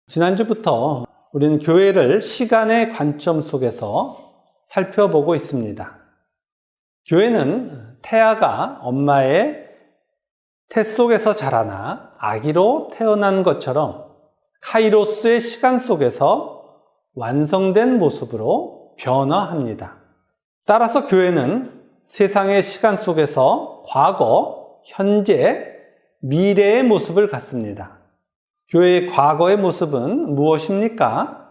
지난주부터 우리는 교회를 시간의 관점 속에서 살펴보고 있습니다. 교회는 태아가 엄마의 태 속에서 자라나 아기로 태어난 것처럼 카이로스의 시간 속에서 완성된 모습으로 변화합니다. 따라서 교회는 세상의 시간 속에서 과거, 현재, 미래의 모습을 갖습니다. 교회의 과거의 모습은 무엇입니까?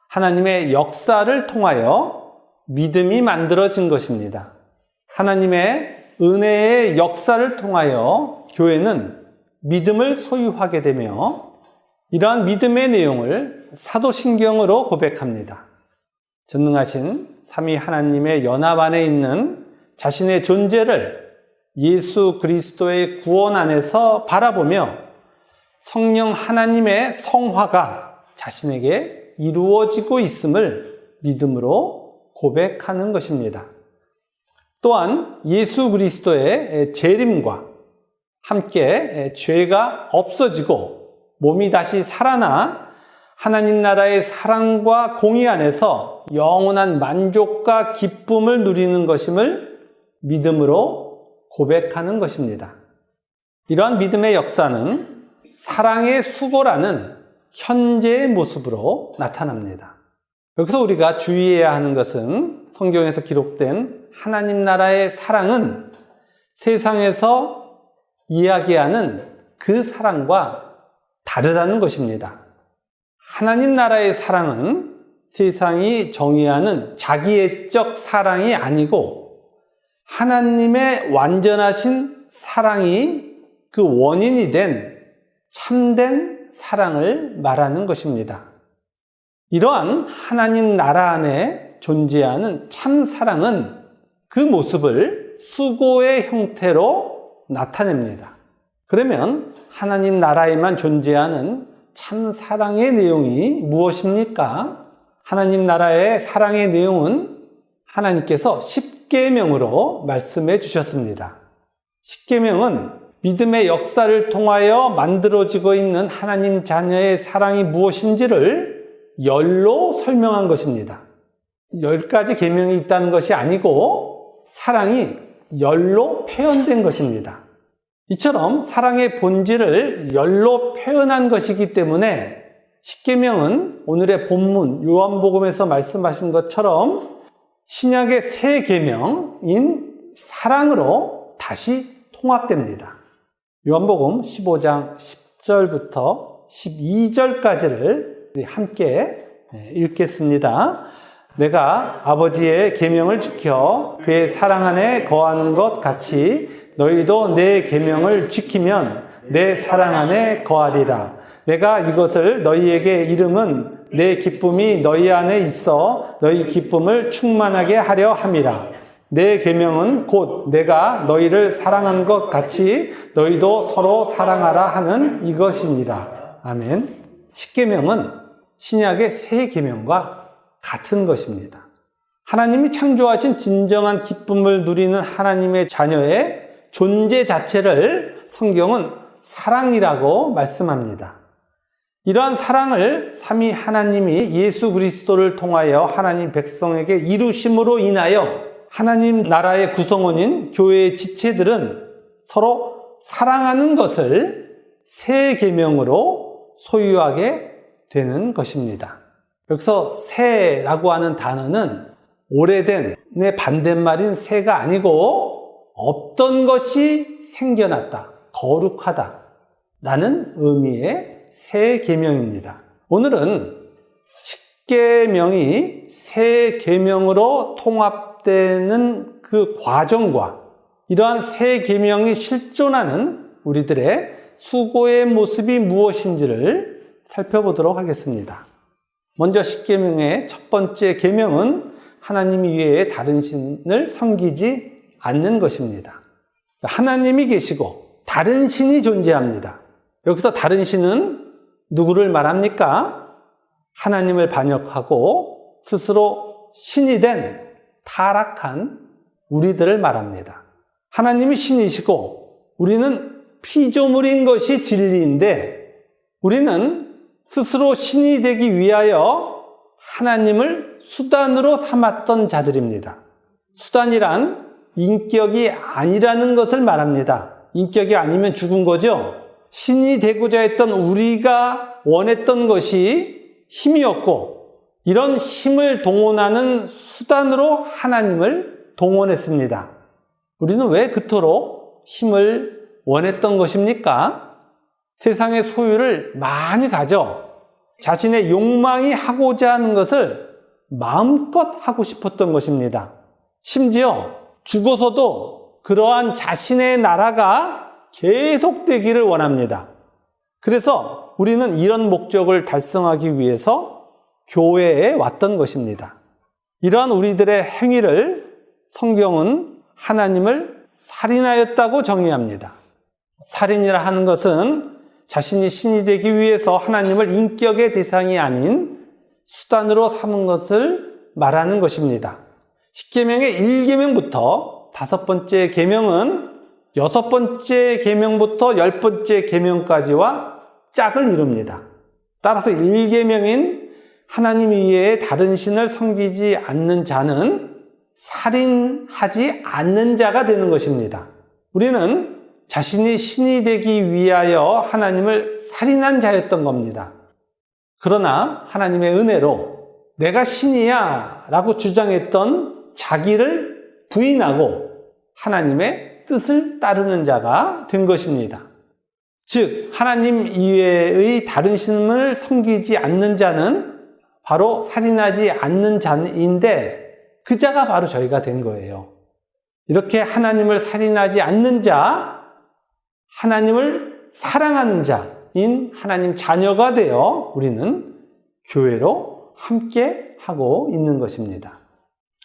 하나님의 역사를 통하여 믿음이 만들어진 것입니다. 하나님의 은혜의 역사를 통하여 교회는 믿음을 소유하게 되며 이러한 믿음의 내용을 사도신경으로 고백합니다. 전능하신 삼위 하나님의 연합 안에 있는 자신의 존재를 예수 그리스도의 구원 안에서 바라보며 성령 하나님의 성화가 자신에게 이루어지고 있음을 믿음으로 고백하는 것입니다. 또한 예수 그리스도의 재림과 함께 죄가 없어지고 몸이 다시 살아나 하나님 나라의 사랑과 공의 안에서 영원한 만족과 기쁨을 누리는 것임을 믿음으로 고백하는 것입니다. 이러한 믿음의 역사는 사랑의 수고라는 현재의 모습으로 나타납니다. 여기서 우리가 주의해야 하는 것은 성경에서 기록된 하나님 나라의 사랑은 세상에서 이야기하는 그 사랑과 다르다는 것입니다. 하나님 나라의 사랑은 세상이 정의하는 자기애적 사랑이 아니고 하나님의 완전하신 사랑이 그 원인이 된 참된 사랑을 말하는 것입니다. 이러한 하나님 나라 안에 존재하는 참 사랑은 그 모습을 수고의 형태로 나타냅니다. 그러면 하나님 나라에만 존재하는 참 사랑의 내용이 무엇입니까? 하나님 나라의 사랑의 내용은 하나님께서 십계명으로 말씀해 주셨습니다. 십계명은 믿음의 역사를 통하여 만들어지고 있는 하나님 자녀의 사랑이 무엇인지를 열로 설명한 것입니다. 10가지 계명이 있다는 것이 아니고 사랑이 열로 표현된 것입니다. 이처럼 사랑의 본질을 열로 표현한 것이기 때문에 십계명은 오늘의 본문 요한복음에서 말씀하신 것처럼 신약의 새 계명인 사랑으로 다시 통합됩니다. 요한복음 15장 10절부터 12절까지를 함께 읽겠습니다. 내가 아버지의 계명을 지켜 그의 사랑 안에 거하는 것 같이 너희도 내 계명을 지키면 내 사랑 안에 거하리라. 내가 이것을 너희에게 이름은 내 기쁨이 너희 안에 있어 너희 기쁨을 충만하게 하려 함이라. 내 계명은 곧 내가 너희를 사랑한 것 같이 너희도 서로 사랑하라 하는 이것이니라. 아멘. 십계명은 신약의 새 계명과 같은 것입니다. 하나님이 창조하신 진정한 기쁨을 누리는 하나님의 자녀의 존재 자체를 성경은 사랑이라고 말씀합니다. 이러한 사랑을 삼위 하나님이 예수 그리스도를 통하여 하나님 백성에게 이루심으로 인하여 하나님 나라의 구성원인 교회의 지체들은 서로 사랑하는 것을 새 계명으로 소유하게 되는 것입니다. 여기서 새라고 하는 단어는 오래된의 반대말인 새가 아니고 없던 것이 생겨났다, 거룩하다 라는 의미의 새 계명입니다. 오늘은 십계명이 새 계명으로 통합되는 그 과정과 이러한 새 계명이 실존하는 우리들의 수고의 모습이 무엇인지를 살펴보도록 하겠습니다. 먼저 십계명의 첫 번째 계명은 하나님 외에 다른 신을 섬기지 않는 것입니다. 하나님이 계시고 다른 신이 존재합니다. 여기서 다른 신은 누구를 말합니까? 하나님을 반역하고 스스로 신이 된 타락한 우리들을 말합니다. 하나님이 신이시고 우리는 피조물인 것이 진리인데 우리는 스스로 신이 되기 위하여 하나님을 수단으로 삼았던 자들입니다. 수단이란 인격이 아니라는 것을 말합니다. 인격이 아니면 죽은 거죠. 신이 되고자 했던 우리가 원했던 것이 힘이었고, 이런 힘을 동원하는 수단으로 하나님을 동원했습니다. 우리는 왜 그토록 힘을 원했던 것입니까? 세상의 소유를 많이 가져 자신의 욕망이 하고자 하는 것을 마음껏 하고 싶었던 것입니다. 심지어 죽어서도 그러한 자신의 나라가 계속되기를 원합니다. 그래서 우리는 이런 목적을 달성하기 위해서 교회에 왔던 것입니다. 이러한 우리들의 행위를 성경은 하나님을 살인하였다고 정의합니다. 살인이라 하는 것은 자신이 신이 되기 위해서 하나님을 인격의 대상이 아닌 수단으로 삼은 것을 말하는 것입니다. 십계명의 1계명부터 5번째 계명은 6번째 계명부터 10번째 계명까지와 짝을 이룹니다. 따라서 1계명인 하나님 이외에 다른 신을 섬기지 않는 자는 살인하지 않는 자가 되는 것입니다. 우리는 자신이 신이 되기 위하여 하나님을 살인한 자였던 겁니다. 그러나 하나님의 은혜로 내가 신이야 라고 주장했던 자기를 부인하고 하나님의 뜻을 따르는 자가 된 것입니다. 즉 하나님 이외의 다른 신을 섬기지 않는 자는 바로 살인하지 않는 자인데 그 자가 바로 저희가 된 거예요. 이렇게 하나님을 살인하지 않는 자, 하나님을 사랑하는 자인 하나님 자녀가 되어 우리는 교회로 함께 하고 있는 것입니다.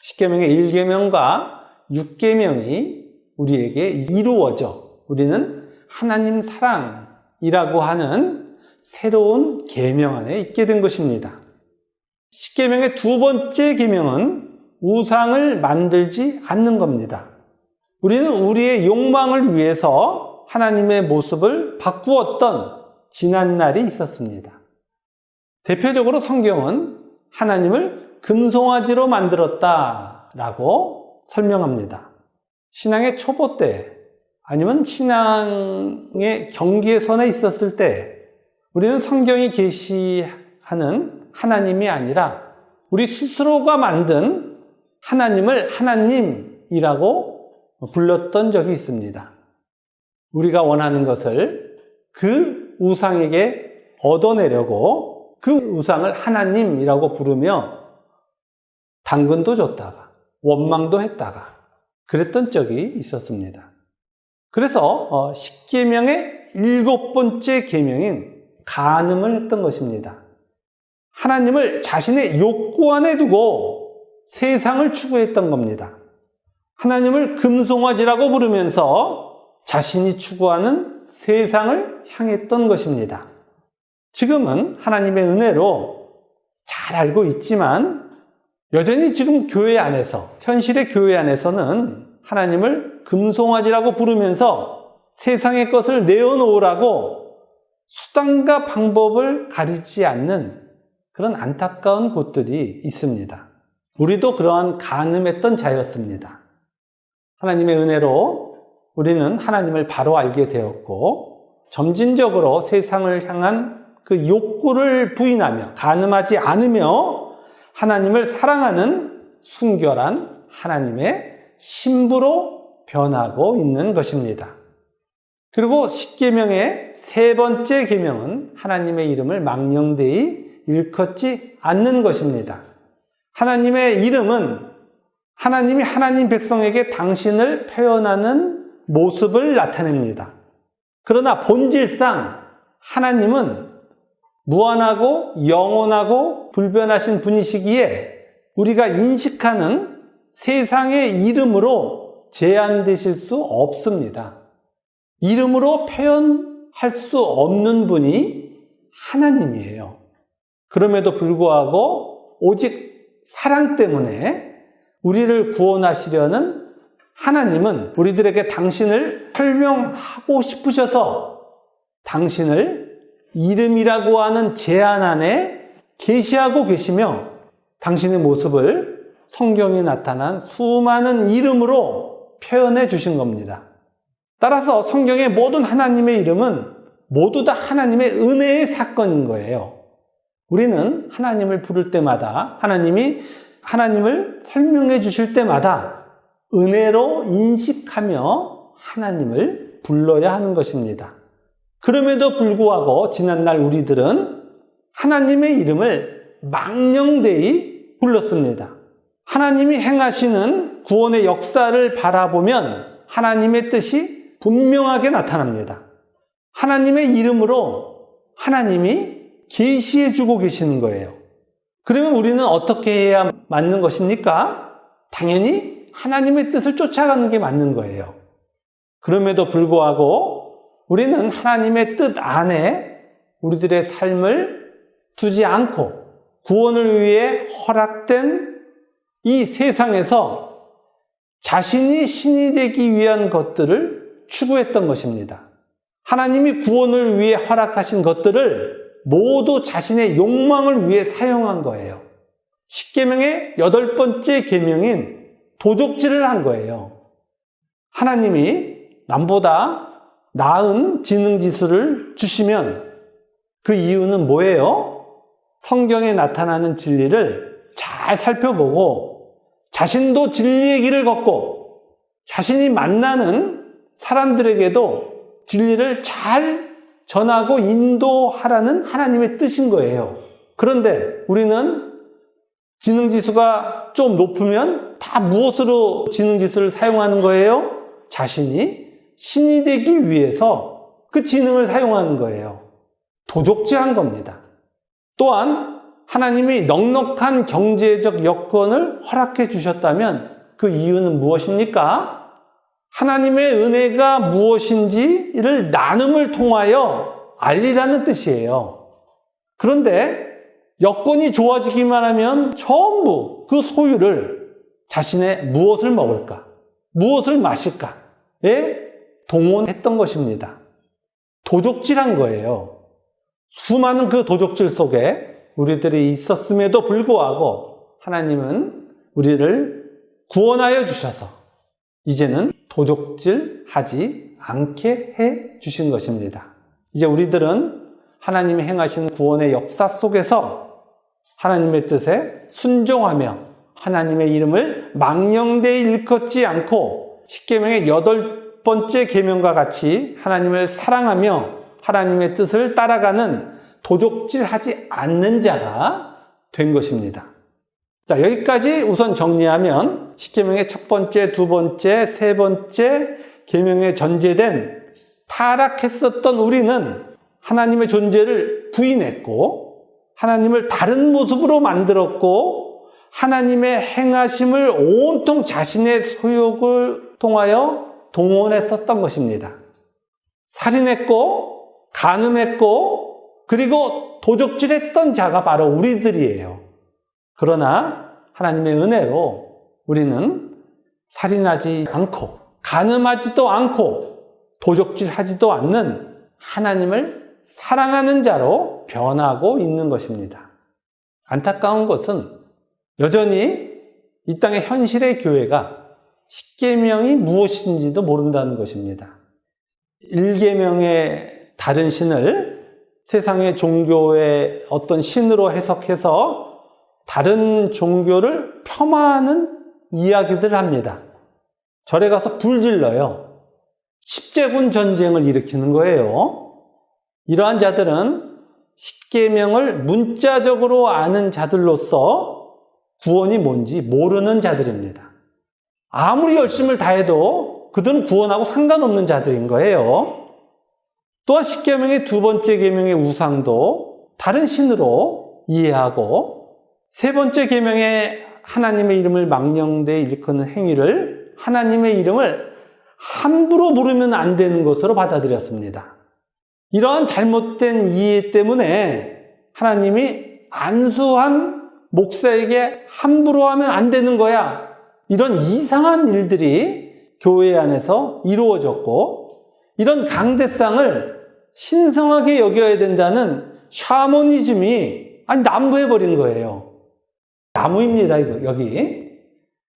십계명의 1계명과 6계명이 우리에게 이루어져 우리는 하나님 사랑이라고 하는 새로운 계명 안에 있게 된 것입니다. 십계명의 2번째 계명은 우상을 만들지 않는 겁니다. 우리는 우리의 욕망을 위해서 하나님의 모습을 바꾸었던 지난 날이 있었습니다. 대표적으로 성경은 하나님을 금송아지로 만들었다라고 설명합니다. 신앙의 초보 때 아니면 신앙의 경계선에 있었을 때 우리는 성경이 계시하는 하나님이 아니라 우리 스스로가 만든 하나님을 하나님이라고 불렀던 적이 있습니다. 우리가 원하는 것을 그 우상에게 얻어내려고 그 우상을 하나님이라고 부르며 당근도 줬다가 원망도 했다가 그랬던 적이 있었습니다. 그래서 십계명의 7번째 계명인 간음을 했던 것입니다. 하나님을 자신의 욕구 안에 두고 세상을 추구했던 겁니다. 하나님을 금송아지라고 부르면서 자신이 추구하는 세상을 향했던 것입니다. 지금은 하나님의 은혜로 잘 알고 있지만 여전히 지금 교회 안에서, 현실의 교회 안에서는 하나님을 금송아지라고 부르면서 세상의 것을 내어놓으라고 수단과 방법을 가리지 않는 그런 안타까운 곳들이 있습니다. 우리도 그러한 간음했던 자였습니다. 하나님의 은혜로 우리는 하나님을 바로 알게 되었고 점진적으로 세상을 향한 그 욕구를 부인하며 간음하지 않으며 하나님을 사랑하는 순결한 하나님의 신부로 변하고 있는 것입니다. 그리고 십계명의 3번째 계명은 하나님의 이름을 망령되이 일컫지 않는 것입니다. 하나님의 이름은 하나님이 하나님 백성에게 당신을 표현하는 모습을 나타냅니다. 그러나 본질상 하나님은 무한하고 영원하고 불변하신 분이시기에 우리가 인식하는 세상의 이름으로 제한되실 수 없습니다. 이름으로 표현할 수 없는 분이 하나님이에요. 그럼에도 불구하고 오직 사랑 때문에 우리를 구원하시려는 하나님은 우리들에게 당신을 설명하고 싶으셔서 당신을 이름이라고 하는 제한 안에 계시하고 계시며 당신의 모습을 성경에 나타난 수많은 이름으로 표현해 주신 겁니다. 따라서 성경의 모든 하나님의 이름은 모두 다 하나님의 은혜의 사건인 거예요. 우리는 하나님을 부를 때마다 하나님이 하나님을 설명해 주실 때마다 은혜로 인식하며 하나님을 불러야 하는 것입니다. 그럼에도 불구하고 지난날 우리들은 하나님의 이름을 망령되이 불렀습니다. 하나님이 행하시는 구원의 역사를 바라보면 하나님의 뜻이 분명하게 나타납니다. 하나님의 이름으로 하나님이 계시해 주고 계시는 거예요. 그러면 우리는 어떻게 해야 맞는 것입니까? 당연히 하나님의 뜻을 쫓아가는 게 맞는 거예요. 그럼에도 불구하고 우리는 하나님의 뜻 안에 우리들의 삶을 두지 않고 구원을 위해 허락된 이 세상에서 자신이 신이 되기 위한 것들을 추구했던 것입니다. 하나님이 구원을 위해 허락하신 것들을 모두 자신의 욕망을 위해 사용한 거예요. 십계명의 8번째 계명인 도적질을 한 거예요. 하나님이 남보다 나은 지능지수를 주시면 그 이유는 뭐예요? 성경에 나타나는 진리를 잘 살펴보고 자신도 진리의 길을 걷고 자신이 만나는 사람들에게도 진리를 잘 전하고 인도하라는 하나님의 뜻인 거예요. 그런데 우리는 지능지수가 좀 높으면 다 무엇으로 지능지수를 사용하는 거예요? 자신이 신이 되기 위해서 그 지능을 사용하는 거예요. 도적질한 겁니다. 또한 하나님이 넉넉한 경제적 여건을 허락해 주셨다면 그 이유는 무엇입니까? 하나님의 은혜가 무엇인지를 나눔을 통하여 알리라는 뜻이에요. 그런데 여건이 좋아지기만 하면 전부 그 소유를 자신의 무엇을 먹을까, 무엇을 마실까에 동원했던 것입니다. 도적질한 거예요. 수많은 그 도적질 속에 우리들이 있었음에도 불구하고 하나님은 우리를 구원하여 주셔서 이제는 도적질하지 않게 해 주신 것입니다. 이제 우리들은 하나님이 행하신 구원의 역사 속에서 하나님의 뜻에 순종하며 하나님의 이름을 망령되이 일컫지 않고 십계명의 8번째 계명과 같이 하나님을 사랑하며 하나님의 뜻을 따라가는 도적질하지 않는 자가 된 것입니다. 자, 여기까지 우선 정리하면 십계명의 첫 번째, 두 번째, 세 번째 계명에 전제된 타락했었던 우리는 하나님의 존재를 부인했고 하나님을 다른 모습으로 만들었고 하나님의 행하심을 온통 자신의 소욕을 통하여 동원했었던 것입니다. 살인했고 간음했고 그리고 도적질했던 자가 바로 우리들이에요. 그러나 하나님의 은혜로 우리는 살인하지 않고 간음하지도 않고 도적질하지도 않는 하나님을 사랑하는 자로 변하고 있는 것입니다. 안타까운 것은 여전히 이 땅의 현실의 교회가 십계명이 무엇인지도 모른다는 것입니다. 1계명의 다른 신을 세상의 종교의 어떤 신으로 해석해서 다른 종교를 폄하하는 이야기들을 합니다. 절에 가서 불질러요. 십제군 전쟁을 일으키는 거예요. 이러한 자들은 십계명을 문자적으로 아는 자들로서 구원이 뭔지 모르는 자들입니다. 아무리 열심을 다해도 그들은 구원하고 상관없는 자들인 거예요. 또한 십계명의 두 번째 계명의 우상도 다른 신으로 이해하고 세 번째 계명의 하나님의 이름을 망령되이 일컫는 행위를 하나님의 이름을 함부로 부르면 안 되는 것으로 받아들였습니다. 이러한 잘못된 이해 때문에 하나님이 안수한 목사에게 함부로 하면 안 되는 거야. 이런 이상한 일들이 교회 안에서 이루어졌고 이런 강대상을 신성하게 여겨야 된다는 샤머니즘이 남부해버린 거예요. 나무입니다, 이거,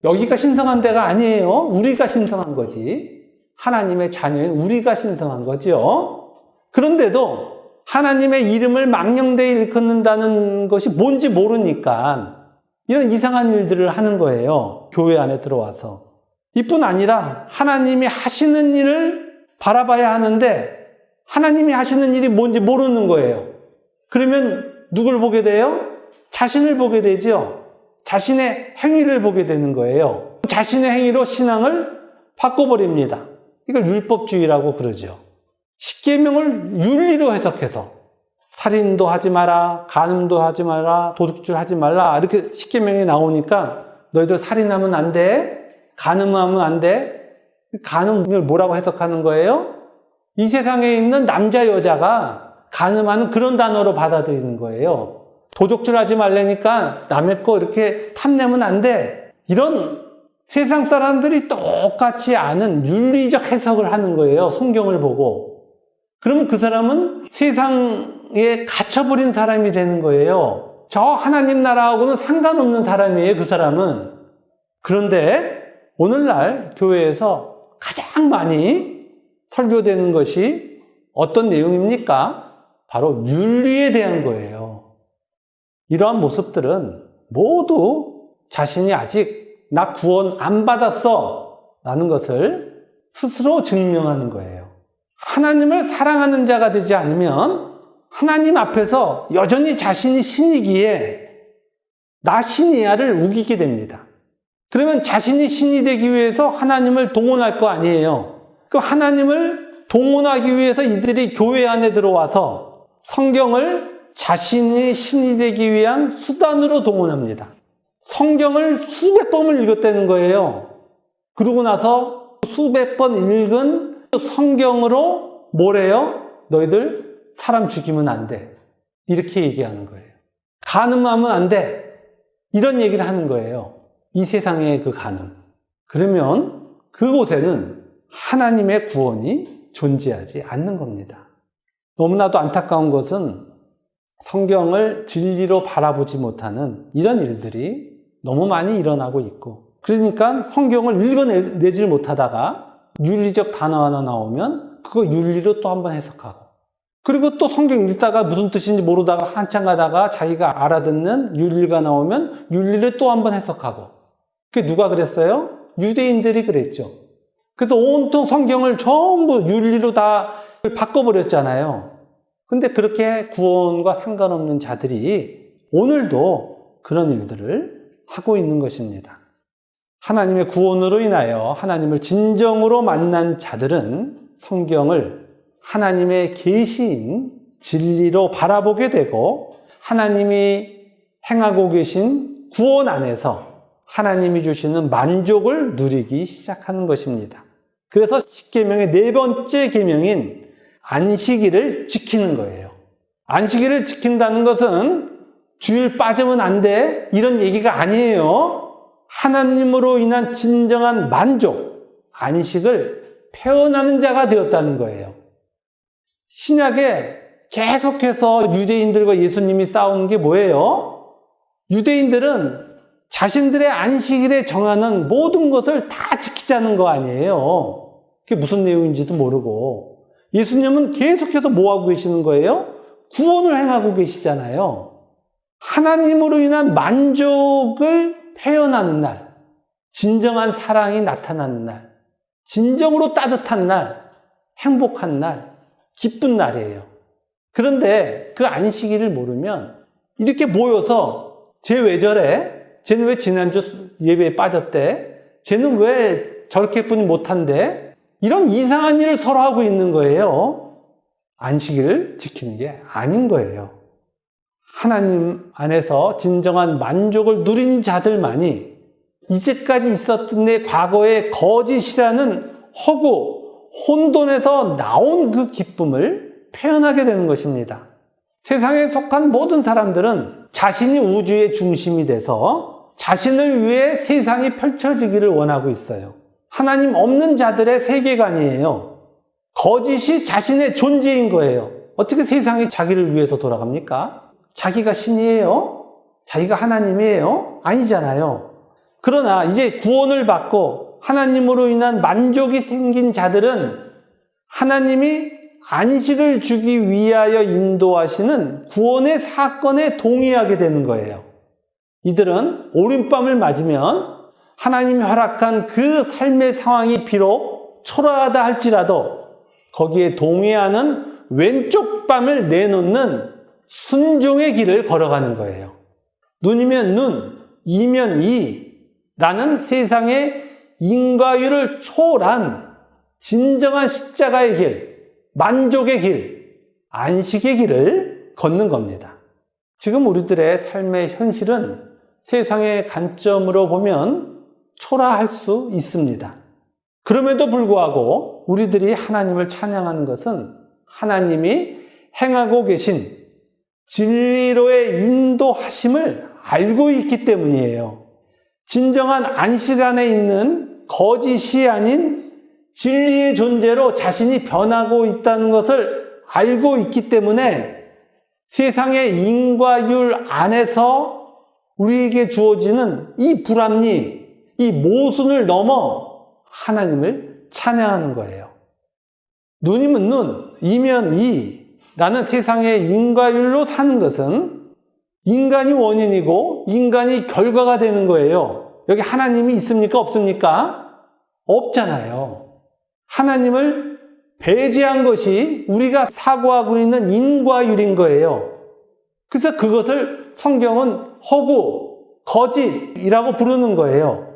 여기가 신성한 데가 아니에요. 우리가 신성한 거지. 하나님의 자녀인 우리가 신성한 거죠. 그런데도 하나님의 이름을 망령되이 일컫는다는 것이 뭔지 모르니까 이런 이상한 일들을 하는 거예요. 교회 안에 들어와서. 이뿐 아니라 하나님이 하시는 일을 바라봐야 하는데 하나님이 하시는 일이 뭔지 모르는 거예요. 그러면 누굴 보게 돼요? 자신을 보게 되죠. 자신의 행위를 보게 되는 거예요. 자신의 행위로 신앙을 바꿔버립니다. 이걸 율법주의라고 그러죠. 십계명을 윤리로 해석해서 살인도 하지 마라, 간음도 하지 마라, 도둑질 하지 말라 이렇게 십계명이 나오니까 너희들 살인하면 안 돼, 간음하면 안 돼. 간음을 뭐라고 해석하는 거예요? 이 세상에 있는 남자 여자가 간음하는 그런 단어로 받아들이는 거예요. 도둑질 하지 말라니까 남의 거 이렇게 탐내면 안 돼. 이런 세상 사람들이 똑같이 아는 윤리적 해석을 하는 거예요. 성경을 보고. 그러면 그 사람은 세상에 갇혀버린 사람이 되는 거예요. 저 하나님 나라하고는 상관없는 사람이에요, 그 사람은. 그런데 오늘날 교회에서 가장 많이 설교되는 것이 어떤 내용입니까? 바로 윤리에 대한 거예요. 이러한 모습들은 모두 자신이 아직 나 구원 안 받았어 라는 것을 스스로 증명하는 거예요. 하나님을 사랑하는 자가 되지 않으면 하나님 앞에서 여전히 자신이 신이기에 나 신이야를 우기게 됩니다. 그러면 자신이 신이 되기 위해서 하나님을 동원할 거 아니에요. 그 하나님을 동원하기 위해서 이들이 교회 안에 들어와서 성경을 자신이 신이 되기 위한 수단으로 동원합니다. 성경을 수백 번을 읽었다는 거예요. 그러고 나서 수백 번 읽은 성경으로 뭐래요? 너희들 사람 죽이면 안 돼. 이렇게 얘기하는 거예요. 간음하면 안 돼. 이런 얘기를 하는 거예요. 이 세상의 그 간음. 그러면 그곳에는 하나님의 구원이 존재하지 않는 겁니다. 너무나도 안타까운 것은 성경을 진리로 바라보지 못하는 이런 일들이 너무 많이 일어나고 있고, 그러니까 성경을 읽어내질 못하다가 윤리적 단어 하나 나오면 그거 윤리로 또 한번 해석하고, 그리고 또 성경 읽다가 무슨 뜻인지 모르다가 한참 가다가 자기가 알아듣는 윤리가 나오면 윤리를 또 한번 해석하고. 그게 누가 그랬어요? 유대인들이 그랬죠. 그래서 온통 성경을 전부 윤리로 다 바꿔버렸잖아요. 근데 그렇게 구원과 상관없는 자들이 오늘도 그런 일들을 하고 있는 것입니다. 하나님의 구원으로 인하여 하나님을 진정으로 만난 자들은 성경을 하나님의 계시인 진리로 바라보게 되고 하나님이 행하고 계신 구원 안에서 하나님이 주시는 만족을 누리기 시작하는 것입니다. 그래서 십계명의 네 번째 계명인 안식일을 지키는 거예요. 안식일을 지킨다는 것은 주일 빠지면 안 돼 이런 얘기가 아니에요. 하나님으로 인한 진정한 만족, 안식을 표현하는 자가 되었다는 거예요. 신약에 계속해서 유대인들과 예수님이 싸우는 게 뭐예요? 유대인들은 자신들의 안식일에 정하는 모든 것을 다 지키자는 거 아니에요. 그게 무슨 내용인지도 모르고. 예수님은 계속해서 뭐 하고 계시는 거예요? 구원을 행하고 계시잖아요. 하나님으로 인한 만족을 표현하는 날, 진정한 사랑이 나타나는 날, 진정으로 따뜻한 날, 행복한 날, 기쁜 날이에요. 그런데 그 안식일을 모르면 이렇게 모여서 쟤 왜 저래? 쟤는 왜 지난주 예배에 빠졌대? 쟤는 왜 저렇게 뿐이 못한대? 이런 이상한 일을 서로 하고 있는 거예요. 안식일을 지키는 게 아닌 거예요. 하나님 안에서 진정한 만족을 누린 자들만이 이제까지 있었던 내 과거의 거짓이라는 허구, 혼돈에서 나온 그 기쁨을 표현하게 되는 것입니다. 세상에 속한 모든 사람들은 자신이 우주의 중심이 돼서 자신을 위해 세상이 펼쳐지기를 원하고 있어요. 하나님 없는 자들의 세계관이에요. 거짓이 자신의 존재인 거예요. 어떻게 세상이 자기를 위해서 돌아갑니까? 자기가 신이에요? 자기가 하나님이에요? 아니잖아요. 그러나 이제 구원을 받고 하나님으로 인한 만족이 생긴 자들은 하나님이 안식을 주기 위하여 인도하시는 구원의 사건에 동의하게 되는 거예요. 이들은 오른밤을 맞으면 하나님이 허락한 그 삶의 상황이 비록 초라하다 할지라도 거기에 동의하는 왼쪽 밤을 내놓는 순종의 길을 걸어가는 거예요. 눈이면 눈, 이면 이 라는 세상의 인과율을 초월한 진정한 십자가의 길, 만족의 길, 안식의 길을 걷는 겁니다. 지금 우리들의 삶의 현실은 세상의 관점으로 보면 초라할 수 있습니다. 그럼에도 불구하고 우리들이 하나님을 찬양하는 것은 하나님이 행하고 계신 진리로의 인도하심을 알고 있기 때문이에요. 진정한 안식 안에 있는 거짓이 아닌 진리의 존재로 자신이 변하고 있다는 것을 알고 있기 때문에 세상의 인과율 안에서 우리에게 주어지는 이 불합리, 이 모순을 넘어 하나님을 찬양하는 거예요. 눈이면 눈, 이면 이라는 세상의 인과율로 사는 것은 인간이 원인이고 인간이 결과가 되는 거예요. 여기 하나님이 있습니까? 없습니까? 없잖아요. 하나님을 배제한 것이 우리가 사고하고 있는 인과율인 거예요. 그래서 그것을 성경은 허구, 거짓이라고 부르는 거예요.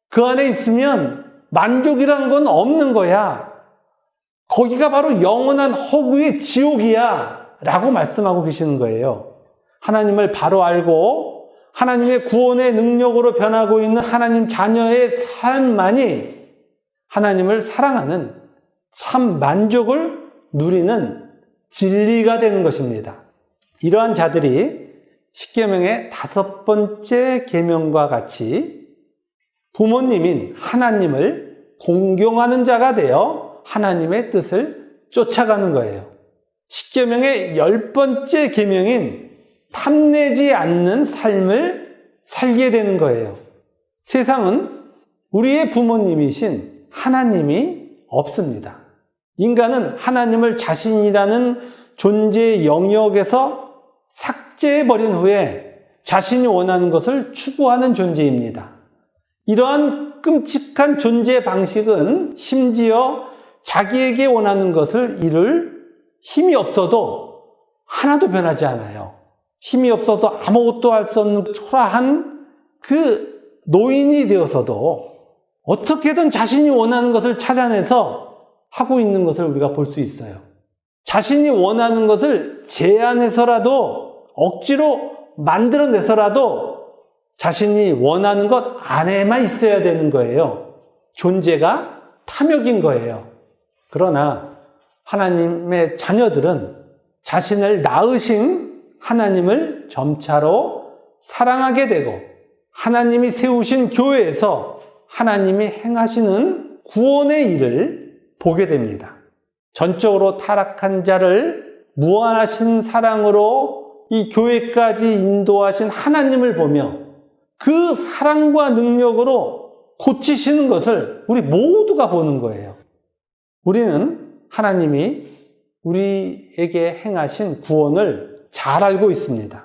그 안에 있으면 만족이라는 건 없는 거야. 거기가 바로 영원한 허구의 지옥이야 라고 말씀하고 계시는 거예요. 하나님을 바로 알고 하나님의 구원의 능력으로 변하고 있는 하나님 자녀의 삶만이 하나님을 사랑하는 참 만족을 누리는 진리가 되는 것입니다. 이러한 자들이 십계명의 5번째 계명과 같이 부모님인 하나님을 공경하는 자가 되어 하나님의 뜻을 쫓아가는 거예요. 십계명의 10번째 계명인 탐내지 않는 삶을 살게 되는 거예요. 세상은 우리의 부모님이신 하나님이 없습니다. 인간은 하나님을 자신이라는 존재의 영역에서 삭제해버린 후에 자신이 원하는 것을 추구하는 존재입니다. 이러한 끔찍한 존재 방식은 심지어 자기에게 원하는 것을 이룰 힘이 없어도 하나도 변하지 않아요. 힘이 없어서 아무것도 할 수 없는 초라한 그 노인이 되어서도 어떻게든 자신이 원하는 것을 찾아내서 하고 있는 것을 우리가 볼 수 있어요. 자신이 원하는 것을 제한해서라도 억지로 만들어내서라도 자신이 원하는 것 안에만 있어야 되는 거예요. 존재가 탐욕인 거예요. 그러나 하나님의 자녀들은 자신을 낳으신 하나님을 점차로 사랑하게 되고 하나님이 세우신 교회에서 하나님이 행하시는 구원의 일을 보게 됩니다. 전적으로 타락한 자를 무한하신 사랑으로 이 교회까지 인도하신 하나님을 보며 그 사랑과 능력으로 고치시는 것을 우리 모두가 보는 거예요. 우리는 하나님이 우리에게 행하신 구원을 잘 알고 있습니다.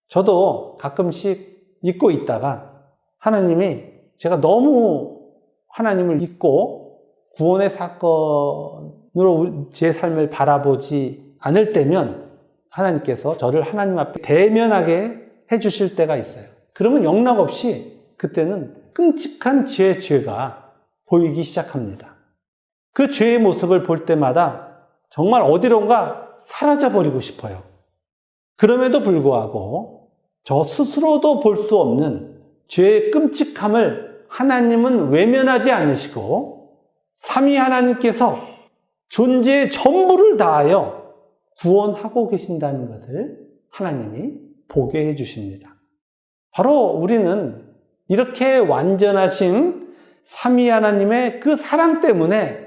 저도 가끔씩 잊고 있다가 하나님이 제가 너무 하나님을 잊고 구원의 사건으로 제 삶을 바라보지 않을 때면 하나님께서 저를 하나님 앞에 대면하게 해주실 때가 있어요. 그러면 영락없이 그때는 끔찍한 제 죄가 보이기 시작합니다. 그 죄의 모습을 볼 때마다 정말 어디론가 사라져버리고 싶어요. 그럼에도 불구하고 저 스스로도 볼 수 없는 죄의 끔찍함을 하나님은 외면하지 않으시고 삼위 하나님께서 존재의 전부를 다하여 구원하고 계신다는 것을 하나님이 보게 해주십니다. 바로 우리는 이렇게 완전하신 삼위 하나님의 그 사랑 때문에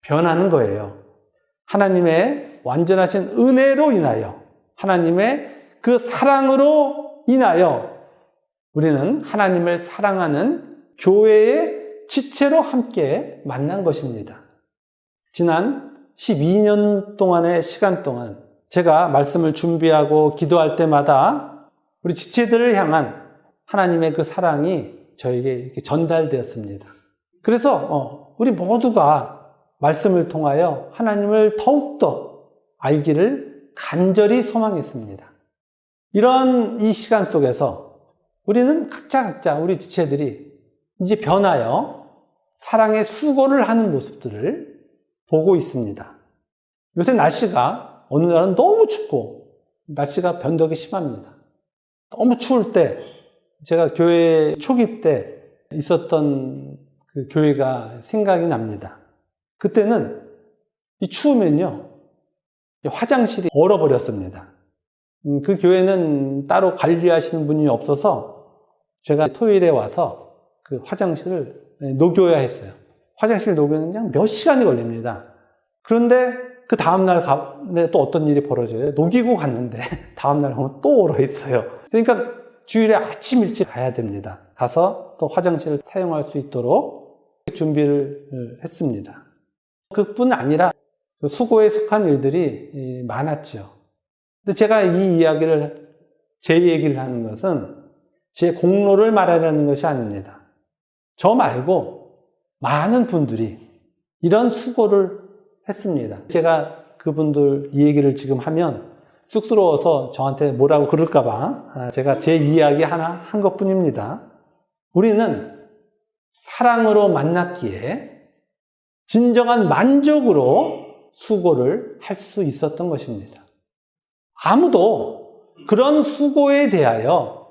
변하는 거예요. 하나님의 완전하신 은혜로 인하여, 하나님의 그 사랑으로 인하여 우리는 하나님을 사랑하는 교회의 지체로 함께 만난 것입니다. 지난 12년 동안의 시간 동안 제가 말씀을 준비하고 기도할 때마다 우리 지체들을 향한 하나님의 그 사랑이 저에게 이렇게 전달되었습니다. 그래서 우리 모두가 말씀을 통하여 하나님을 더욱더 알기를 간절히 소망했습니다. 이런 이 시간 속에서 우리는 각자 우리 지체들이 이제 변하여 사랑의 수고를 하는 모습들을 보고 있습니다. 요새 날씨가 어느 날은 너무 춥고 날씨가 변덕이 심합니다. 너무 추울 때 제가 교회 초기 때 있었던 그 교회가 생각이 납니다. 그때는 이 추우면요 화장실이 얼어버렸습니다. 그 교회는 따로 관리하시는 분이 없어서 제가 토요일에 와서 그 화장실을 녹여야 했어요. 화장실 녹이는 그냥 몇 시간이 걸립니다. 그런데 그 다음날 또 어떤 일이 벌어져요. 녹이고 갔는데 다음날 가면 또 얼어 있어요. 그러니까 주일에 아침 일찍 가야 됩니다. 가서 또 화장실을 사용할 수 있도록 준비를 했습니다. 그뿐 아니라 수고에 속한 일들이 많았죠. 근데 제가 제 얘기를 하는 것은 제 공로를 말하려는 것이 아닙니다. 저 말고 많은 분들이 이런 수고를 했습니다. 제가 그분들 이 얘기를 지금 하면 쑥스러워서 저한테 뭐라고 그럴까봐 제가 제 이야기 하나 한 것뿐입니다. 우리는 사랑으로 만났기에 진정한 만족으로 수고를 할 수 있었던 것입니다. 아무도 그런 수고에 대하여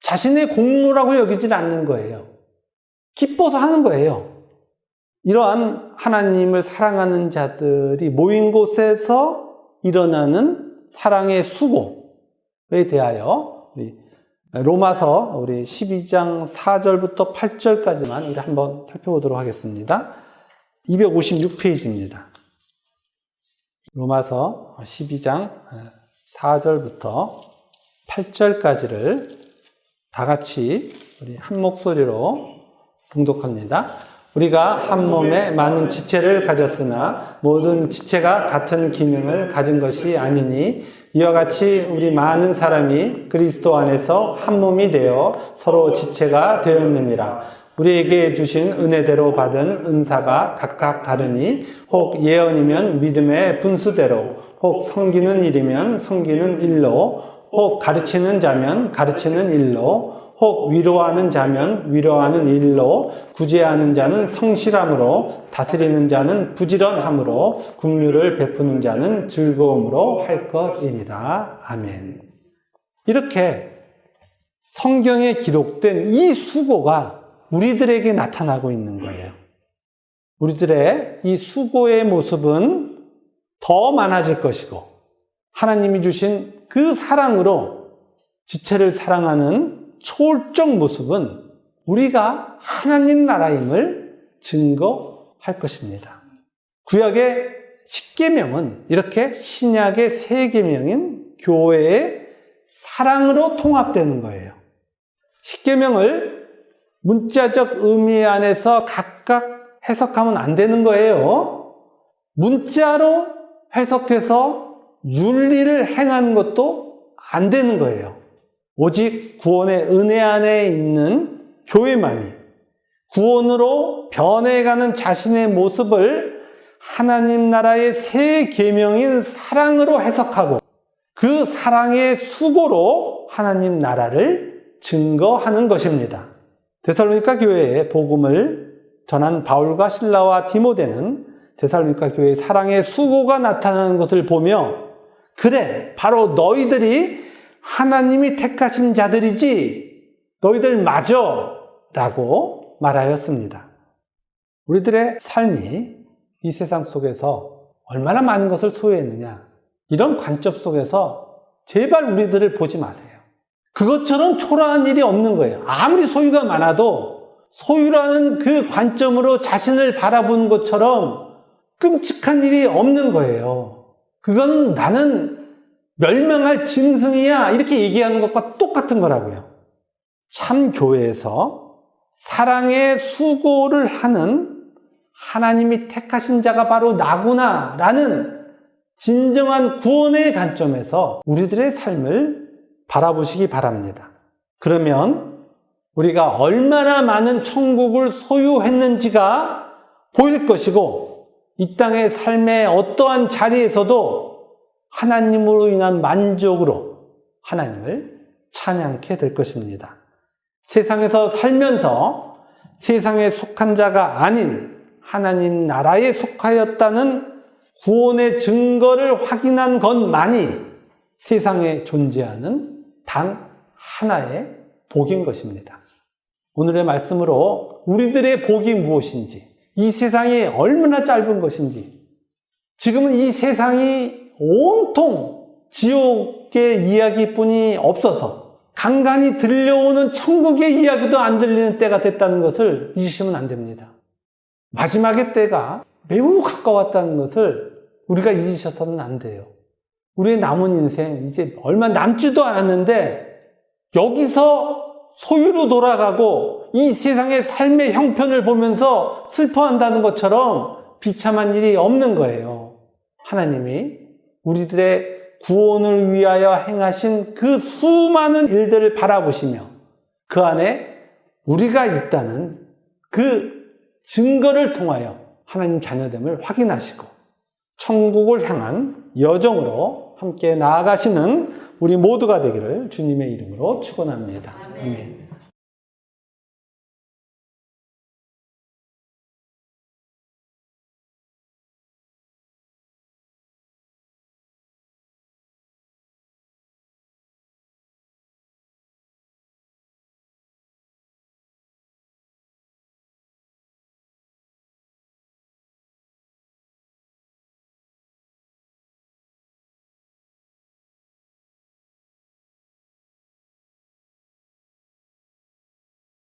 자신의 공로라고 여기질 않는 거예요. 기뻐서 하는 거예요. 이러한 하나님을 사랑하는 자들이 모인 곳에서 일어나는 사랑의 수고에 대하여 로마서 우리 12장 4절부터 8절까지만 우리 한번 살펴보도록 하겠습니다. 256페이지입니다. 로마서 12장 4절부터 8절까지를 다 같이 우리 한 목소리로 봉독합니다. 우리가 한 몸에 많은 지체를 가졌으나 모든 지체가 같은 기능을 가진 것이 아니니 이와 같이 우리 많은 사람이 그리스도 안에서 한 몸이 되어 서로 지체가 되었느니라. 우리에게 주신 은혜대로 받은 은사가 각각 다르니 혹 예언이면 믿음의 분수대로, 혹 섬기는 일이면 섬기는 일로, 혹 가르치는 자면 가르치는 일로, 혹 위로하는 자면 위로하는 일로, 구제하는 자는 성실함으로, 다스리는 자는 부지런함으로, 긍휼을 베푸는 자는 즐거움으로 할 것이니라. 아멘. 이렇게 성경에 기록된 이 수고가 우리들에게 나타나고 있는 거예요. 우리들의 이 수고의 모습은 더 많아질 것이고 하나님이 주신 그 사랑으로 지체를 사랑하는 초월적 모습은 우리가 하나님 나라임을 증거할 것입니다. 구약의 10계명은 이렇게 신약의 3계명인 교회의 사랑으로 통합되는 거예요. 10계명을 문자적 의미 안에서 각각 해석하면 안 되는 거예요. 문자로 해석해서 윤리를 행하는 것도 안 되는 거예요. 오직 구원의 은혜 안에 있는 교회만이 구원으로 변해가는 자신의 모습을 하나님 나라의 새 계명인 사랑으로 해석하고 그 사랑의 수고로 하나님 나라를 증거하는 것입니다. 데살로니가 교회에 복음을 전한 바울과 실라와 디모데는 데살로니가 교회의 사랑의 수고가 나타나는 것을 보며 그래, 바로 너희들이 하나님이 택하신 자들이지 너희들 맞아 라고 말하였습니다. 우리들의 삶이 이 세상 속에서 얼마나 많은 것을 소유했느냐, 이런 관점 속에서 제발 우리들을 보지 마세요. 그것처럼 초라한 일이 없는 거예요. 아무리 소유가 많아도 소유라는 그 관점으로 자신을 바라보는 것처럼 끔찍한 일이 없는 거예요. 그거는 나는 멸망할 짐승이야 이렇게 얘기하는 것과 똑같은 거라고요. 참 교회에서 사랑의 수고를 하는 하나님이 택하신 자가 바로 나구나 라는 진정한 구원의 관점에서 우리들의 삶을 바라보시기 바랍니다. 그러면 우리가 얼마나 많은 천국을 소유했는지가 보일 것이고 이 땅의 삶의 어떠한 자리에서도 하나님으로 인한 만족으로 하나님을 찬양케 될 것입니다. 세상에서 살면서 세상에 속한 자가 아닌 하나님 나라에 속하였다는 구원의 증거를 확인한 것만이 세상에 존재하는 단 하나의 복인 것입니다. 오늘의 말씀으로 우리들의 복이 무엇인지, 이 세상이 얼마나 짧은 것인지, 지금은 이 세상이 온통 지옥의 이야기뿐이 없어서 간간히 들려오는 천국의 이야기도 안 들리는 때가 됐다는 것을 잊으시면 안 됩니다. 마지막의 때가 매우 가까웠다는 것을 우리가 잊으셔서는 안 돼요. 우리의 남은 인생 이제 얼마 남지도 않았는데 여기서 소유로 돌아가고 이 세상의 삶의 형편을 보면서 슬퍼한다는 것처럼 비참한 일이 없는 거예요. 하나님이 우리들의 구원을 위하여 행하신 그 수많은 일들을 바라보시며 그 안에 우리가 있다는 그 증거를 통하여 하나님 자녀됨을 확인하시고 천국을 향한 여정으로 함께 나아가시는 우리 모두가 되기를 주님의 이름으로 축원합니다. 아멘.